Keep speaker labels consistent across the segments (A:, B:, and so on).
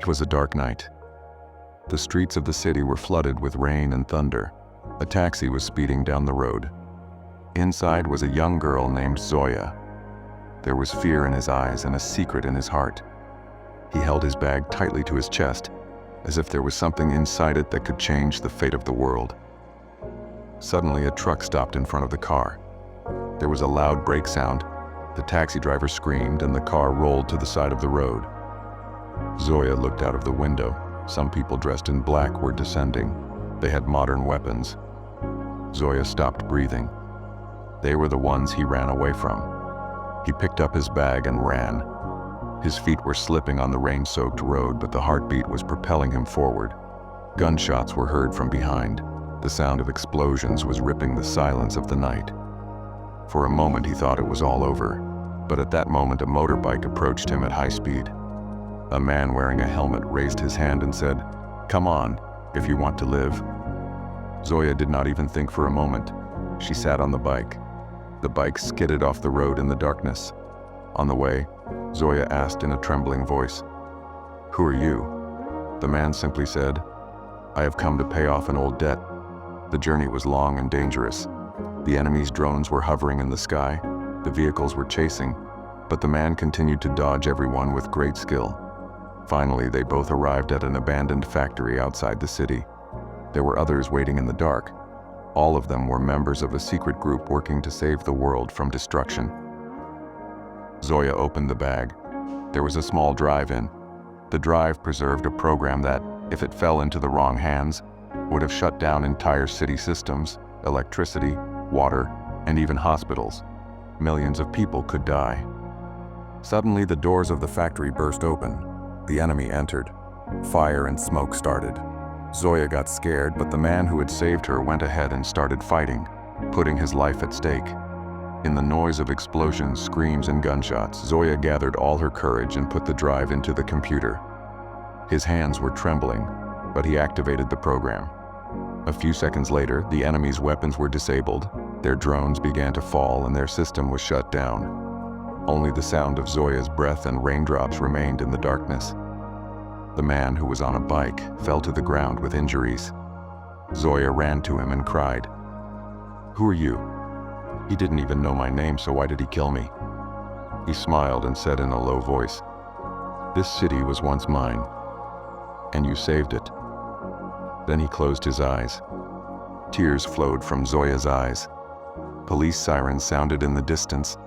A: It was a dark night. The streets of the city were flooded with rain and thunder. A taxi was speeding down the road. Inside was a young girl named Zoya. There was fear in his eyes and a secret in his heart. He held his bag tightly to his chest, as if there was something inside it that could change the fate of the world. Suddenly, a truck stopped in front of the car. There was a loud brake sound. The taxi driver screamed and the car rolled to the side of the road. Zoya looked out of the window. Some people dressed in black were descending. They had modern weapons. Zoya stopped breathing. They were the ones he ran away from. He picked up his bag and ran. His feet were slipping on the rain-soaked road, but the heartbeat was propelling him forward. Gunshots were heard from behind. The sound of explosions was ripping the silence of the night. For a moment he thought it was all over, but at that moment a motorbike approached him at high speed. A man wearing a helmet raised his hand and said, "Come on, if you want to live." Zoya did not even think for a moment. She sat on the bike. The bike skidded off the road in the darkness. On the way, Zoya asked in a trembling voice, "Who are you?" The man simply said, "I have come to pay off an old debt." The journey was long and dangerous. The enemy's drones were hovering in the sky. The vehicles were chasing, but the man continued to dodge everyone with great skill. Finally, they both arrived at an abandoned factory outside the city. There were others waiting in the dark. All of them were members of a secret group working to save the world from destruction. Zoya opened the bag. There was a small drive-in. The drive preserved a program that, if it fell into the wrong hands, would have shut down entire city systems, electricity, water, and even hospitals. Millions of people could die. Suddenly, the doors of the factory burst open. The enemy entered. Fire and smoke started. Zoya got scared, but the man who had saved her went ahead and started fighting, putting his life at stake. In the noise of explosions, screams, and gunshots, Zoya gathered all her courage and put the drive into the computer. His hands were trembling, but he activated the program. A few seconds later, the enemy's weapons were disabled, their drones began to fall, and their system was shut down. Only the sound of Zoya's breath and raindrops remained in the darkness. The man, who was on a bike, fell to the ground with injuries. Zoya ran to him and cried, "Who are you?" "He didn't even know my name, so why did he kill me?" He smiled and said in a low voice, "This city was once mine, and you saved it." Then he closed his eyes. Tears flowed from Zoya's eyes. Police sirens sounded in the distance,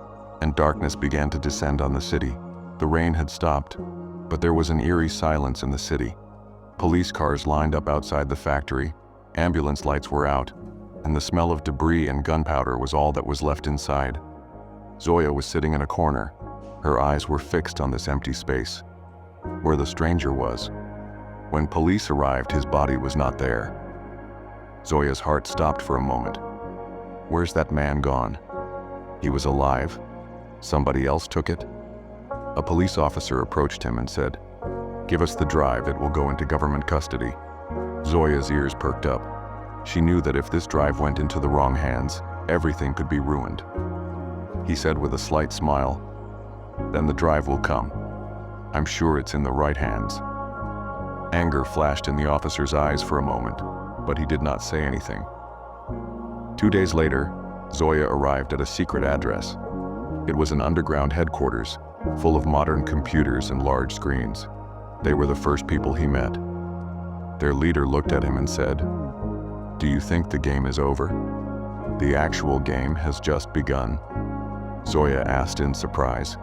A: and darkness began to descend on the city. The rain had stopped, but there was an eerie silence in the city. Police cars lined up outside the factory, ambulance lights were out, and the smell of debris and gunpowder was all that was left inside. Zoya was sitting in a corner. Her eyes were fixed on this empty space, where the stranger was. When police arrived, his body was not there. Zoya's heart stopped for a moment. Where's that man gone? He was alive? Somebody else took it? A police officer approached him and said, "Give us the drive, it will go into government custody." Zoya's ears perked up. She knew that if this drive went into the wrong hands, everything could be ruined. He said with a slight smile, "Then the drive will come. I'm sure it's in the right hands." Anger flashed in the officer's eyes for a moment, but he did not say anything. 2 days later, Zoya arrived at a secret address. It was an underground headquarters, full of modern computers and large screens. They were the first people he met. Their leader looked at him and said, "Do you think the game is over?" "The actual game has just begun," Zoya asked in surprise.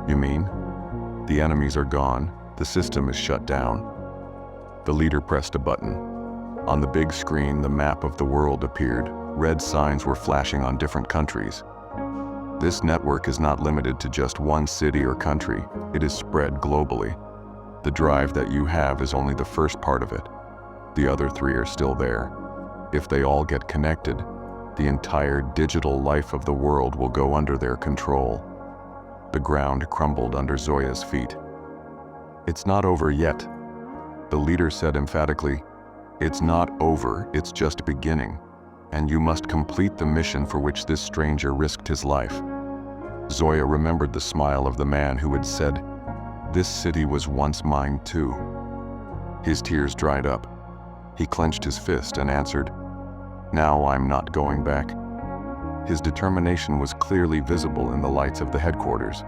A: "You mean? The enemies are gone, the system is shut down." The leader pressed a button. On the big screen, the map of the world appeared. Red signs were flashing on different countries. This network is not limited to just one city or country. It is spread globally. The drive that you have is only the first part of it. The other 3 are still there. If they all get connected, the entire digital life of the world will go under their control. The ground crumbled under Zoya's feet. "It's not over yet," the leader said emphatically. "It's not over, it's just beginning. And you must complete the mission for which this stranger risked his life." Zoya remembered the smile of the man who had said, This city was once mine too. His tears dried up. He clenched his fist and answered, "Now I'm not going back." His determination was clearly visible in the lights of the headquarters.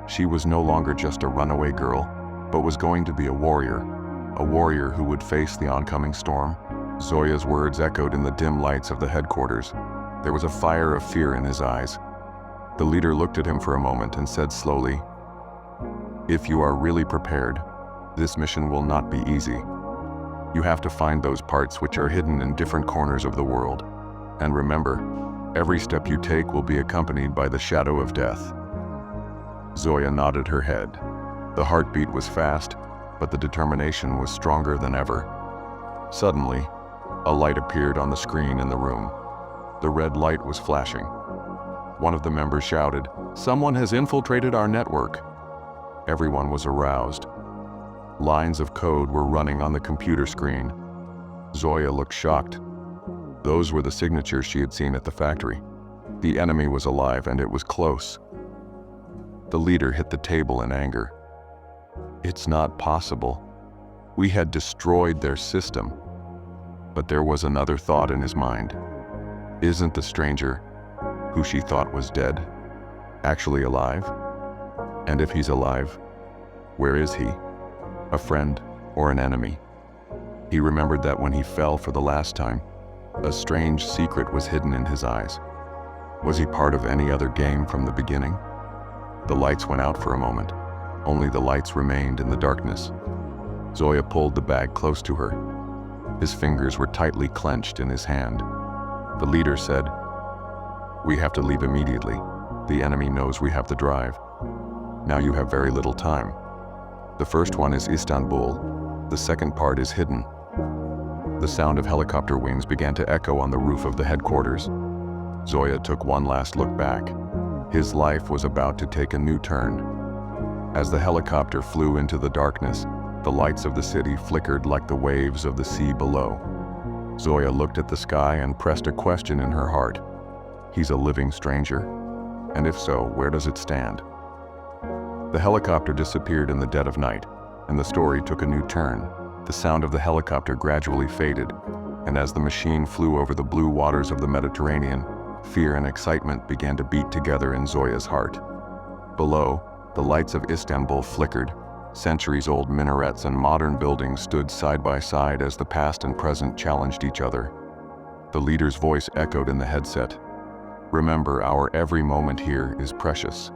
A: She was no longer just a runaway girl, but was going to be a warrior who would face the oncoming storm. Zoya's words echoed in the dim lights of the headquarters. There was a fire of fear in his eyes. The leader looked at him for a moment and said slowly, "If you are really prepared, this mission will not be easy. You have to find those parts which are hidden in different corners of the world. And remember, every step you take will be accompanied by the shadow of death." Zoya nodded her head. The heartbeat was fast, but the determination was stronger than ever. Suddenly, a light appeared on the screen in the room. The red light was flashing. One of the members shouted, "Someone has infiltrated our network." Everyone was aroused. Lines of code were running on the computer screen. Zoya looked shocked. Those were the signatures she had seen at the factory. The enemy was alive and it was close. The leader hit the table in anger. "It's not possible. We had destroyed their system." But there was another thought in his mind. Isn't the stranger, who she thought was dead, actually alive? And if he's alive, where is he? A friend or an enemy? He remembered that when he fell for the last time, a strange secret was hidden in his eyes. Was he part of any other game from the beginning? The lights went out for a moment. Only the lights remained in the darkness. Zoya pulled the bag close to her. His fingers were tightly clenched in his hand. The leader said, "We have to leave immediately. The enemy knows we have the drive. Now you have very little time. The first one is Istanbul. The second part is hidden." The sound of helicopter wings began to echo on the roof of the headquarters. Zoya took one last look back. His life was about to take a new turn. As the helicopter flew into the darkness, the lights of the city flickered like the waves of the sea below. Zoya looked at the sky and pressed a question in her heart. He's a living stranger? And if so, where does it stand? The helicopter disappeared in the dead of night, and the story took a new turn. The sound of the helicopter gradually faded, and as the machine flew over the blue waters of the Mediterranean, fear and excitement began to beat together in Zoya's heart. Below, the lights of Istanbul flickered. Centuries-old minarets and modern buildings stood side by side as the past and present challenged each other. The leader's voice echoed in the headset. "Remember, our every moment here is precious.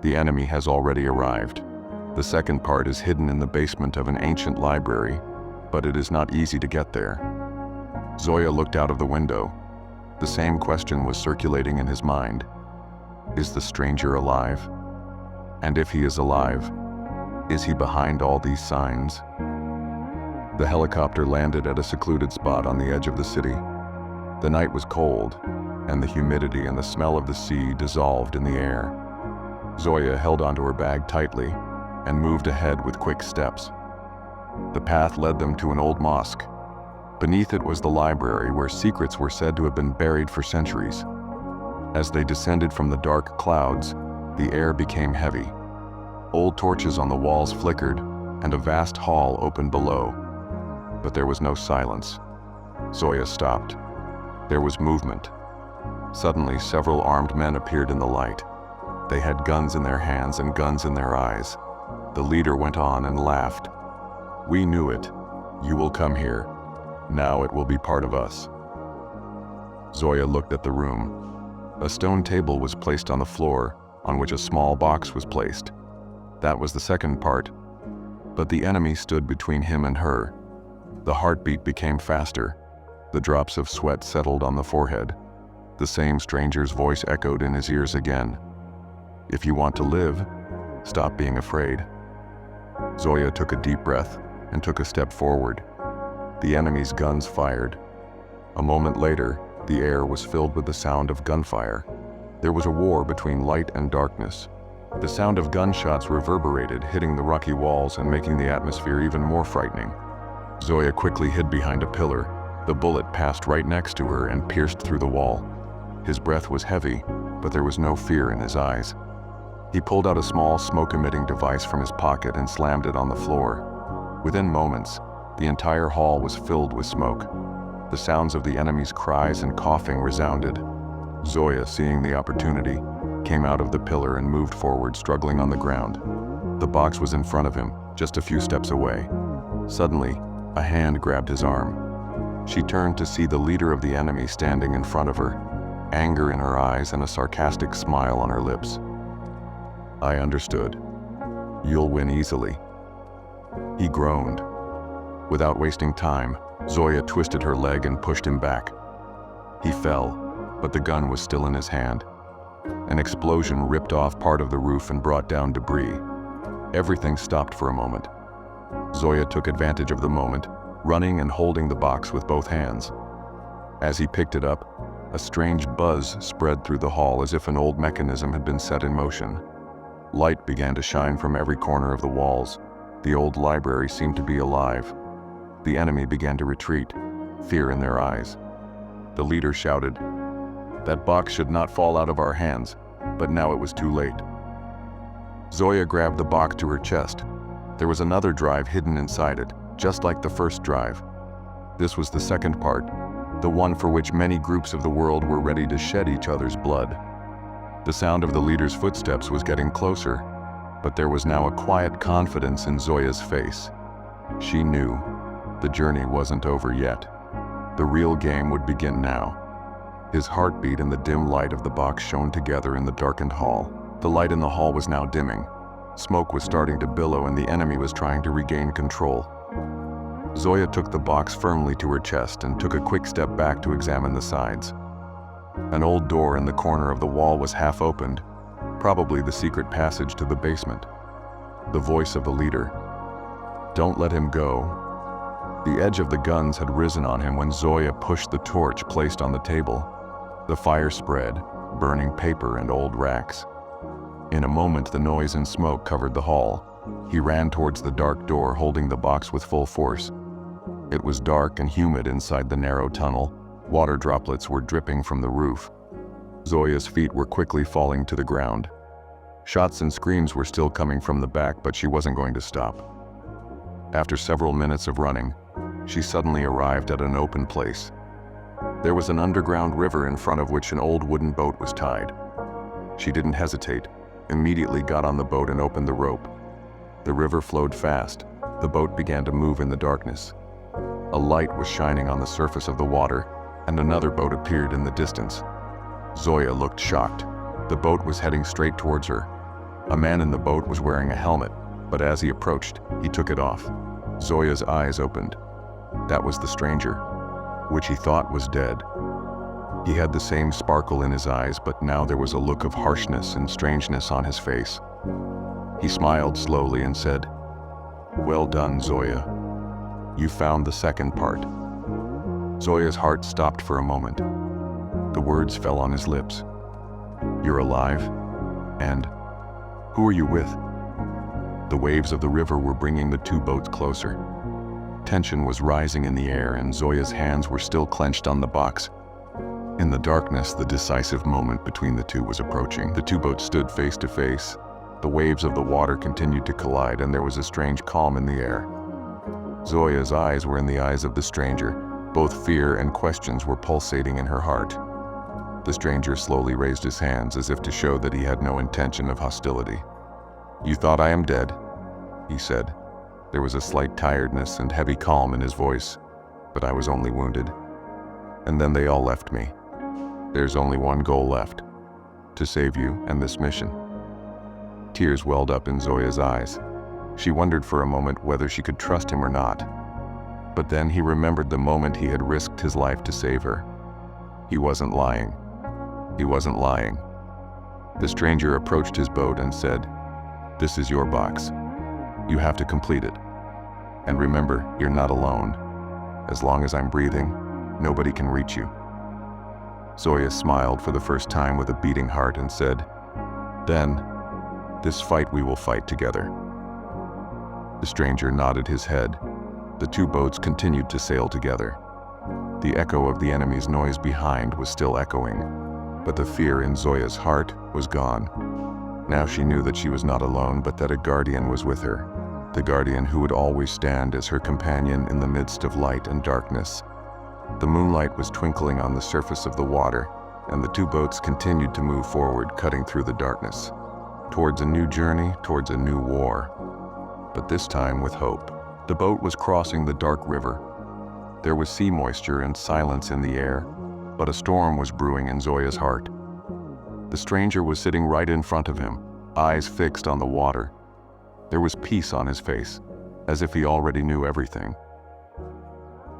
A: The enemy has already arrived. The second part is hidden in the basement of an ancient library, but it is not easy to get there." Zoya looked out of the window. The same question was circulating in his mind. Is the stranger alive? And if he is alive, is he behind all these signs? The helicopter landed at a secluded spot on the edge of the city. The night was cold, and the humidity and the smell of the sea dissolved in the air. Zoya held onto her bag tightly and moved ahead with quick steps. The path led them to an old mosque. Beneath it was the library where secrets were said to have been buried for centuries. As they descended from the dark clouds, the air became heavy. Old torches on the walls flickered, and a vast hall opened below. But there was no silence. Zoya stopped. There was movement. Suddenly, several armed men appeared in the light. They had guns in their hands and guns in their eyes. The leader went on and laughed. "We knew it. You will come here. Now it will be part of us." Zoya looked at the room. A stone table was placed on the floor, on which a small box was placed. That was the second part. But the enemy stood between him and her. The heartbeat became faster. The drops of sweat settled on the forehead. The same stranger's voice echoed in his ears again. "If you want to live, stop being afraid." Zoya took a deep breath and took a step forward. The enemy's guns fired. A moment later, the air was filled with the sound of gunfire. There was a war between light and darkness. The sound of gunshots reverberated, hitting the rocky walls and making the atmosphere even more frightening. Zoya quickly hid behind a pillar. The bullet passed right next to her and pierced through the wall. His breath was heavy, but there was no fear in his eyes. He pulled out a small smoke-emitting device from his pocket and slammed it on the floor. Within moments, the entire hall was filled with smoke. The sounds of the enemy's cries and coughing resounded. Zoya, seeing the opportunity, came out of the pillar and moved forward, struggling on the ground. The box was in front of him, just a few steps away. Suddenly, a hand grabbed his arm. She turned to see the leader of the enemy standing in front of her, anger in her eyes and a sarcastic smile on her lips. "I understood. You'll win easily." He groaned. Without wasting time, Zoya twisted her leg and pushed him back. He fell, but the gun was still in his hand. An explosion ripped off part of the roof and brought down debris. Everything stopped for a moment. Zoya took advantage of the moment, running and holding the box with both hands. As he picked it up, a strange buzz spread through the hall as if an old mechanism had been set in motion. Light began to shine from every corner of the walls. The old library seemed to be alive. The enemy began to retreat, fear in their eyes. The leader shouted, "That box should not fall out of our hands," but now it was too late. Zoya grabbed the box to her chest. There was another drive hidden inside it, just like the first drive. This was the second part, the one for which many groups of the world were ready to shed each other's blood. The sound of the leader's footsteps was getting closer, but there was now a quiet confidence in Zoya's face. She knew the journey wasn't over yet. The real game would begin now. His heartbeat and the dim light of the box shone together in the darkened hall. The light in the hall was now dimming. Smoke was starting to billow and the enemy was trying to regain control. Zoya took the box firmly to her chest and took a quick step back to examine the sides. An old door in the corner of the wall was half opened, probably the secret passage to the basement. The voice of the leader. "Don't let him go." The edge of the guns had risen on him when Zoya pushed the torch placed on the table. The fire spread, burning paper and old racks. In a moment, the noise and smoke covered the hall. He ran towards the dark door, holding the box with full force. It was dark and humid inside the narrow tunnel. Water droplets were dripping from the roof. Zoya's feet were quickly falling to the ground. Shots and screams were still coming from the back, but she wasn't going to stop. After several minutes of running, she suddenly arrived at an open place. There was an underground river in front of which an old wooden boat was tied. She didn't hesitate, immediately got on the boat and opened the rope. The river flowed fast. The boat began to move in the darkness. A light was shining on the surface of the water, and another boat appeared in the distance. Zoya looked shocked. The boat was heading straight towards her. A man in the boat was wearing a helmet, but as he approached, he took it off. Zoya's eyes opened. That was the stranger, which he thought was dead. He had the same sparkle in his eyes, but now there was a look of harshness and strangeness on his face. He smiled slowly and said, "Well done, Zoya. You found the second part." Zoya's heart stopped for a moment. The words fell on his lips. "You're alive? And who are you with?" The waves of the river were bringing the two boats closer. Tension was rising in the air, and Zoya's hands were still clenched on the box. In the darkness, the decisive moment between the two was approaching. The two boats stood face to face. The waves of the water continued to collide, and there was a strange calm in the air. Zoya's eyes were in the eyes of the stranger. Both fear and questions were pulsating in her heart. The stranger slowly raised his hands as if to show that he had no intention of hostility. "You thought I am dead?" he said. There was a slight tiredness and heavy calm in his voice, but I was only wounded. And then they all left me. There's only one goal left: to save you and this mission. Tears welled up in Zoya's eyes. She wondered for a moment whether she could trust him or not. But then he remembered the moment he had risked his life to save her. He wasn't lying. He wasn't lying. The stranger approached his boat and said, "This is your box. You have to complete it. And remember, you're not alone. As long as I'm breathing, nobody can reach you." Zoya smiled for the first time with a beating heart and said, "Then, this fight we will fight together." The stranger nodded his head. The two boats continued to sail together. The echo of the enemy's noise behind was still echoing, but the fear in Zoya's heart was gone. Now she knew that she was not alone, but that a guardian was with her. The guardian who would always stand as her companion in the midst of light and darkness. The moonlight was twinkling on the surface of the water, and the two boats continued to move forward, cutting through the darkness, towards a new journey, towards a new war. But this time with hope. The boat was crossing the dark river. There was sea moisture and silence in the air, but a storm was brewing in Zoya's heart. The stranger was sitting right in front of him, eyes fixed on the water. There was peace on his face, as if he already knew everything.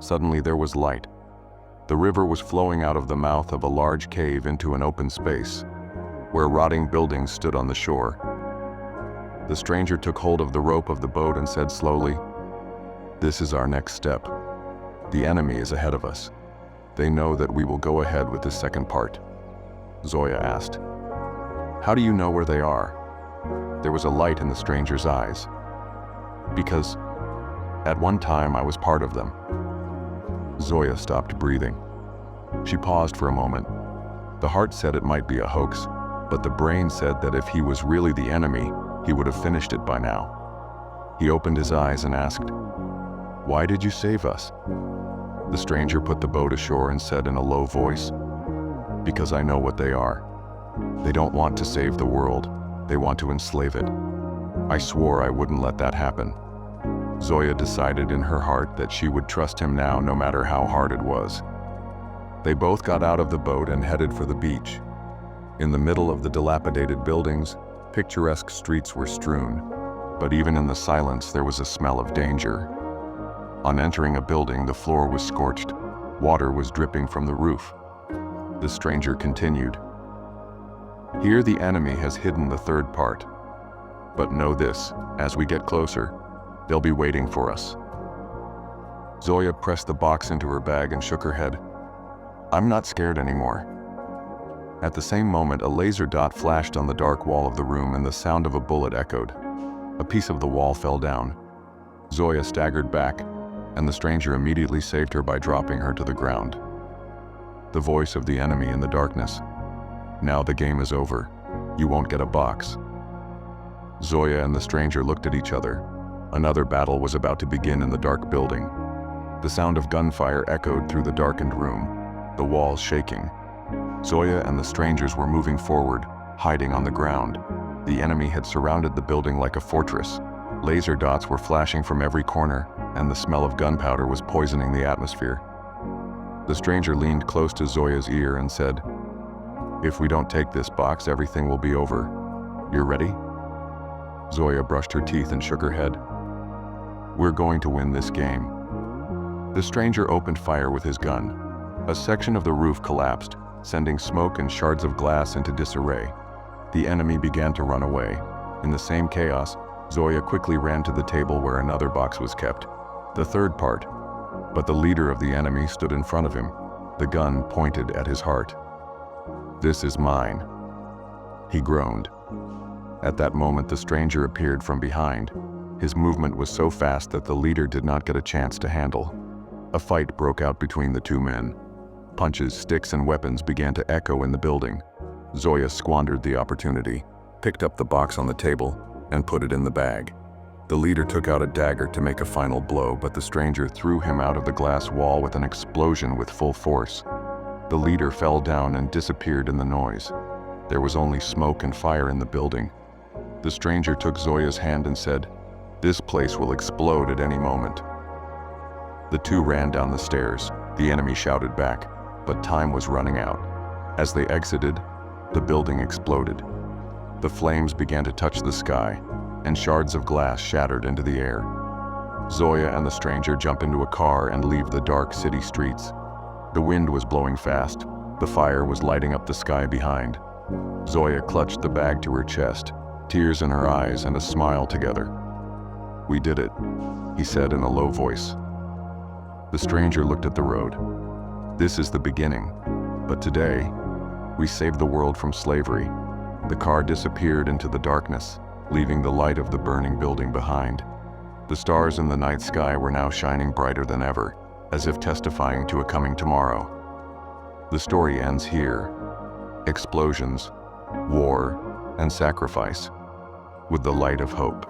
A: Suddenly there was light. The river was flowing out of the mouth of a large cave into an open space, where rotting buildings stood on the shore. The stranger took hold of the rope of the boat and said slowly, "This is our next step. The enemy is ahead of us. They know that we will go ahead with the second part." Zoya asked, "How do you know where they are?" There was a light in the stranger's eyes. "Because at one time I was part of them." Zoya stopped breathing. She paused for a moment. The heart said it might be a hoax, but the brain said that if he was really the enemy, he would have finished it by now. He opened his eyes and asked, "Why did you save us?" The stranger put the boat ashore and said in a low voice, "Because I know what they are. They don't want to save the world. They want to enslave it. I swore I wouldn't let that happen." Zoya decided in her heart that she would trust him now, no matter how hard it was. They both got out of the boat and headed for the beach. In the middle of the dilapidated buildings, picturesque streets were strewn, but even in the silence there was a smell of danger. On entering a building, the floor was scorched. Water was dripping from the roof. The stranger continued, "Here the enemy has hidden the third part. But know this, as we get closer, they'll be waiting for us." Zoya pressed the box into her bag and shook her head. "I'm not scared anymore." At the same moment, a laser dot flashed on the dark wall of the room and the sound of a bullet echoed. A piece of the wall fell down. Zoya staggered back, and the stranger immediately saved her by dropping her to the ground. The voice of the enemy in the darkness. "Now the game is over. You won't get a box." Zoya and the stranger looked at each other. Another battle was about to begin in the dark building. The sound of gunfire echoed through the darkened room, the walls shaking. Zoya and the strangers were moving forward, hiding on the ground. The enemy had surrounded the building like a fortress. Laser dots were flashing from every corner, and the smell of gunpowder was poisoning the atmosphere. The stranger leaned close to Zoya's ear and said, "If we don't take this box, everything will be over. You're ready?" Zoya brushed her teeth and shook her head. "We're going to win this game." The stranger opened fire with his gun. A section of the roof collapsed, sending smoke and shards of glass into disarray. The enemy began to run away. In the same chaos, Zoya quickly ran to the table where another box was kept, the third part. But the leader of the enemy stood in front of him, the gun pointed at his heart. "This is mine," he groaned. At that moment, the stranger appeared from behind. His movement was so fast that the leader did not get a chance to handle. A fight broke out between the two men. Punches, sticks, and weapons began to echo in the building. Zoya squandered the opportunity, picked up the box on the table, and put it in the bag. The leader took out a dagger to make a final blow, but the stranger threw him out of the glass wall with an explosion with full force. The leader fell down and disappeared in the noise. There was only smoke and fire in the building. The stranger took Zoya's hand and said, "This place will explode at any moment." The two ran down the stairs. The enemy shouted back, but time was running out. As they exited, the building exploded. The flames began to touch the sky, and shards of glass shattered into the air. Zoya and the stranger jump into a car and leave the dark city streets. The wind was blowing fast. The fire was lighting up the sky behind. Zoya clutched the bag to her chest, tears in her eyes and a smile together. "We did it," he said in a low voice. The stranger looked at the road. "This is the beginning, but today, we saved the world from slavery." The car disappeared into the darkness, leaving the light of the burning building behind. The stars in the night sky were now shining brighter than ever, as if testifying to a coming tomorrow. The story ends here. Explosions, war, and sacrifice with the light of hope.